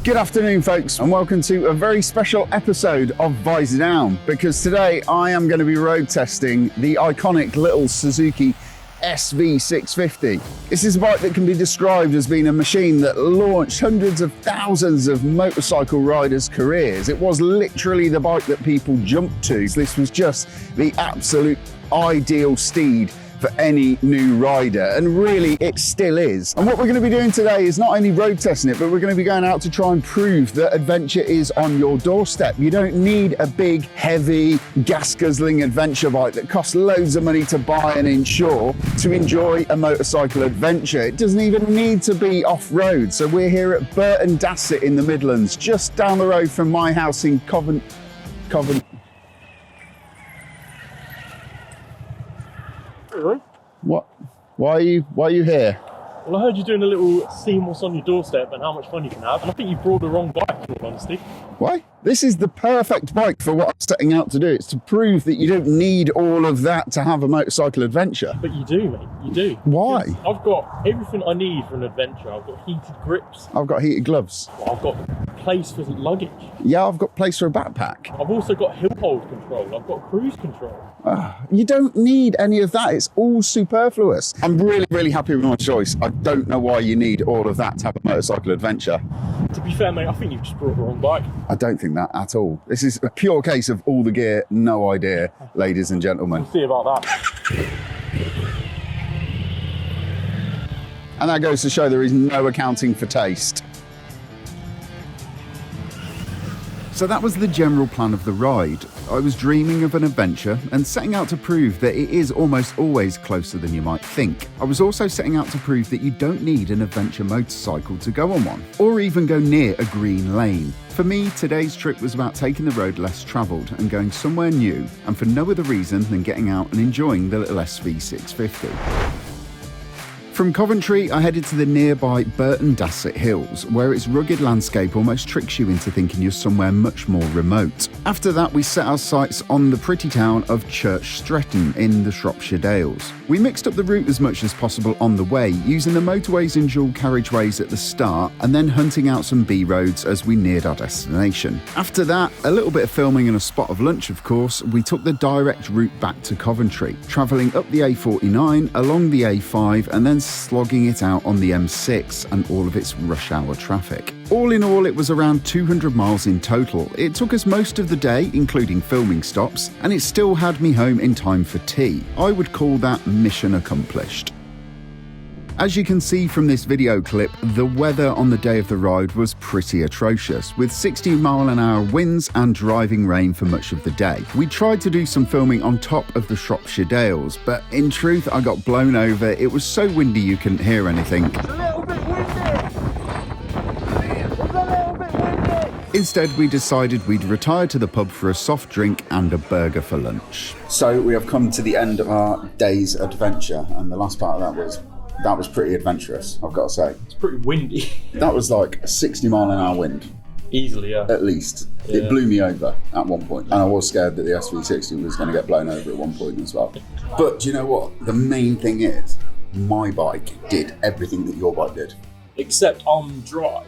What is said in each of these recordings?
Good afternoon, folks, and welcome to a very special episode of Visordown, because today I am going to be road testing the iconic little Suzuki SV650. This is a bike that can be described as being a machine that launched hundreds of thousands of motorcycle riders' careers. It was literally the bike that people jumped to. This was just the absolute ideal steed for any new rider, and really it still is. And what we're going to be doing today is not only road testing it, but we're going to be going out to try and prove that adventure is on your doorstep. You don't need a big, heavy, gas-guzzling adventure bike that costs loads of money to buy and insure to enjoy a motorcycle adventure. It doesn't even need to be off-road. So we're here at Burton Dasset in the Midlands, just down the road from my house in Covent. Really? What? Why are you here? Well, I heard you doing a little seeing what's on your doorstep and how much fun you can have, and I think you brought the wrong bike, in all honesty. Why? This is the perfect bike for what I'm setting out to do. It's to prove that you don't need all of that to have a motorcycle adventure. But you do, mate. You do. Why? Because I've got everything I need for an adventure. I've got heated grips. I've got heated gloves. I've got place for luggage. Yeah, I've got place for a backpack. I've also got hill hold control. I've got cruise control. You don't need any of that. It's all superfluous. I'm really happy with my choice. I don't know why you need all of that to have a motorcycle adventure. To be fair, mate, I think you've just brought the wrong bike. I don't think that at all. This is a pure case of all the gear, no idea, ladies and gentlemen. We'll see about that. And that goes to show there is no accounting for taste. So that was the general plan of the ride. I was dreaming of an adventure and setting out to prove that it is almost always closer than you might think. I was also setting out to prove that you don't need an adventure motorcycle to go on one, or even go near a green lane. For me, today's trip was about taking the road less travelled and going somewhere new, and for no other reason than getting out and enjoying the little SV650. From Coventry, I headed to the nearby Burton Dasset Hills, where its rugged landscape almost tricks you into thinking you're somewhere much more remote. After that, we set our sights on the pretty town of Church Stretton in the Shropshire Dales. We mixed up the route as much as possible on the way, using the motorways and dual carriageways at the start, and then hunting out some B-roads as we neared our destination. After that, a little bit of filming and a spot of lunch, of course, we took the direct route back to Coventry, travelling up the A49, along the A5, and then slogging it out on the M6 and all of its rush hour traffic. All in all, it was around 200 miles in total. It took us most of the day, including filming stops, and it still had me home in time for tea. I would call that mission accomplished. As you can see from this video clip, the weather on the day of the ride was pretty atrocious, with 60-mile-an-hour winds and driving rain for much of the day. We tried to do some filming on top of the Shropshire Dales, but in truth, I got blown over. It was so windy you couldn't hear anything. It's a little bit windy! It's a little bit windy! Instead, we decided we'd retire to the pub for a soft drink and a burger for lunch. So we have come to the end of our day's adventure, and the last part of that was pretty adventurous, I've got to say. It's pretty windy. That was like a 60-mile-an-hour wind. Easily, yeah. At least. Yeah. It blew me over at one point. And I was scared that the SV60 was going to get blown over at one point as well. But do you know what? The main thing is, my bike did everything that your bike did. Except I'm dry.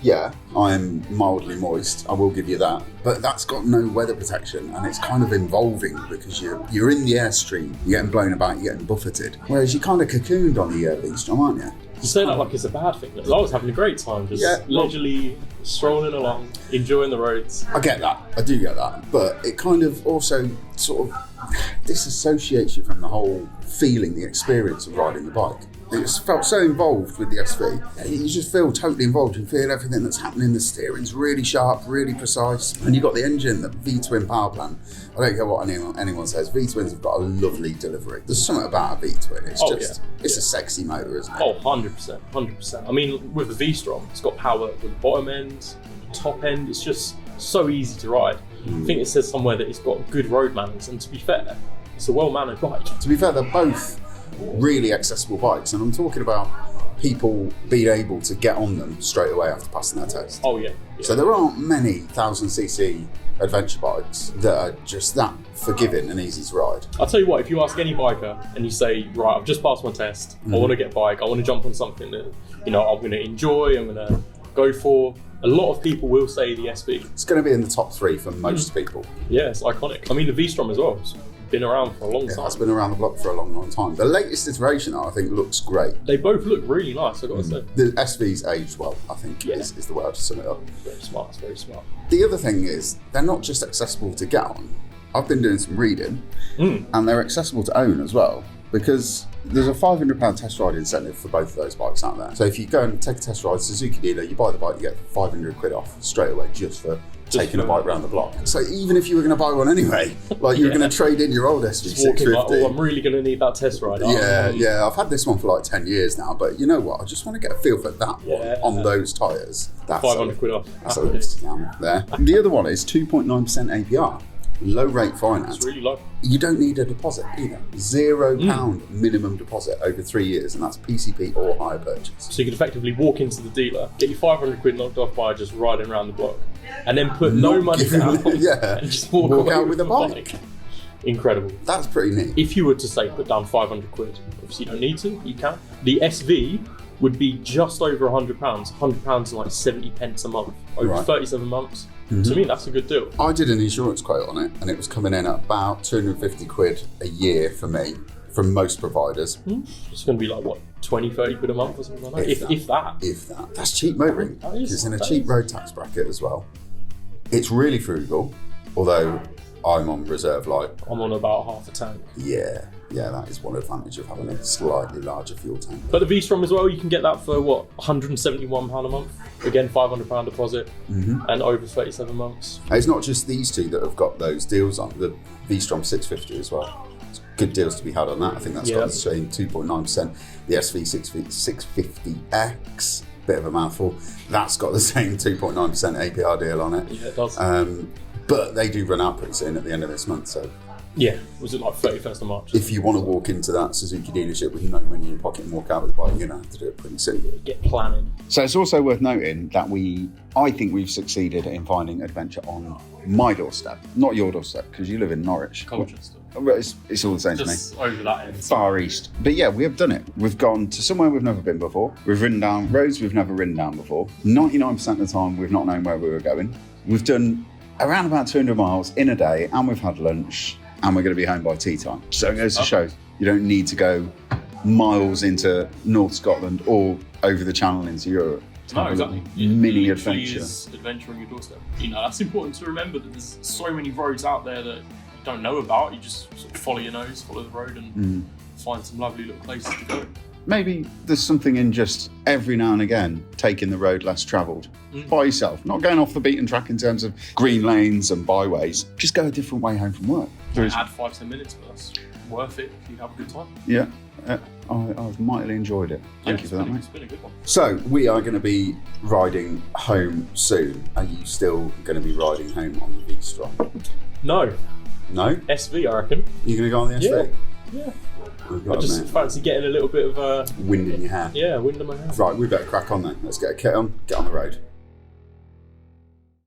Yeah, I'm mildly moist, I will give you that. But that's got no weather protection, and it's kind of involving because you're in the airstream, you're getting blown about, you're getting buffeted. Whereas you're kind of cocooned on the V-Strom, aren't you? You say that like it's a bad thing, because I was having a great time, just leisurely strolling along, enjoying the roads. I get that, I do get that. But it kind of also sort of disassociates you from the whole feeling, the experience of riding the bike. It just felt so involved with the SV. You just feel totally involved. You feel everything that's happening. The steering's really sharp, really precise. And you've got the engine, the V-twin power plant. I don't care what anyone says. V-twins have got a lovely delivery. There's something about a V-twin. It's it's a sexy motor, isn't it? Oh, 100%, 100%. I mean, with the V-Strom, it's got power with the bottom end, the top end. It's just so easy to ride. I think it says somewhere that it's got good road manners. And to be fair, it's a well-mannered bike. To be fair, they're both really accessible bikes, and I'm talking about people being able to get on them straight away after passing their test. Oh yeah. So there aren't many 1000cc adventure bikes that are just that forgiving and easy to ride. I'll tell you what, if you ask any biker and you say, right, I've just passed my test, I want to get a bike, I want to jump on something that, you know, I'm going to enjoy, I'm going to go for, A lot of people will say the SV. It's going to be in the top 3 for most people. Yeah, it's iconic. I mean, the V-Strom as well. It's been around for a long time. It's been around the block for a long, long time. The latest iteration, I think, looks great. They both look really nice, I've got to say. The SV's aged well, I think, is the way to sum it up. Very smart, it's very smart. The other thing is, they're not just accessible to get on. I've been doing some reading, and they're accessible to own as well, because there's a £500 test ride incentive for both of those bikes out there. So if you go and take a test ride, Suzuki dealer, you buy the bike, you get 500 quid off straight away just for taking a bike around the block. So even if you were going to buy one anyway, like you were going to trade in your old SV650. Like, oh, I'm really going to need that test ride. Yeah, I've had this one for like 10 years now, but you know what? I just want to get a feel for that one on those tyres. That's 500 quid off. That's a little scam there. The other one is 2.9% APR. Low rate finance. It's really low. You don't need a deposit either. £0 minimum deposit over 3 years, and that's PCP or hire purchase. So you could effectively walk into the dealer, get your 500 quid knocked off by just riding around the block, and then put no money down and just walk out with a bike. Incredible. That's pretty neat. If you were to say put down 500 quid, obviously you don't need to, you can. The SV would be just over £100. £100 is like 70 pence a month over 37 months. To me, that's a good deal. I did an insurance quote on it, and it was coming in at about 250 quid a year for me, from most providers. It's going to be like, what, 20, 30 quid a month or something like that? If that. If that. That's cheap motoring. It's in a cheap road tax bracket as well. It's really frugal, although I'm on reserve light. I'm on about half a tank. Yeah, that is one advantage of having a slightly larger fuel tank. But the V-Strom as well, you can get that for what, £171 a month? Again, £500 deposit and over 37 months. It's not just these two that have got those deals on, the V-Strom 650 as well. It's good deals to be had on that. I think that's got the same 2.9%. The SV650X, bit of a mouthful, that's got the same 2.9% APR deal on it. Yeah, it does. But they do run out pretty soon at the end of this month, so. Yeah, was it like 31st of March? If you want to walk into that Suzuki dealership with no money in your pocket and walk out with the bike, you're going to have to do it pretty soon. Get planning. So it's also worth noting that I think we've succeeded in finding adventure on my doorstep, not your doorstep, because you live in Norwich. Colchester. It's all the same just to me. Over that end. Far east. But yeah, we have done it. We've gone to somewhere we've never been before. We've ridden down roads we've never ridden down before. 99% of the time, we've not known where we were going. We've done around about 200 miles in a day, and we've had lunch, and we're going to be home by tea time. So it goes to show you don't need to go miles into North Scotland or over the channel into Europe. No, exactly. Mini adventure. Adventure on your doorstep. You know, that's important to remember, that there's so many roads out there that you don't know about. You just sort of follow your nose, follow the road, and find some lovely little places to go. Maybe there's something in just every now and again taking the road less travelled by yourself, not going off the beaten track in terms of green lanes and byways. Just go a different way home from work. Add 5-10 minutes, but that's worth it if you have a good time. Yeah, I've mightily enjoyed it. Thank you for that, mate. It's been a good one. So we are going to be riding home soon. Are you still going to be riding home on the V-Strom? No. No? SV, I reckon. You're going to go on the SV? Yeah. I just fancy getting a little bit of wind in your hair. Yeah, wind in my hair. Right, we better crack on then. Let's get a kit on, get on the road.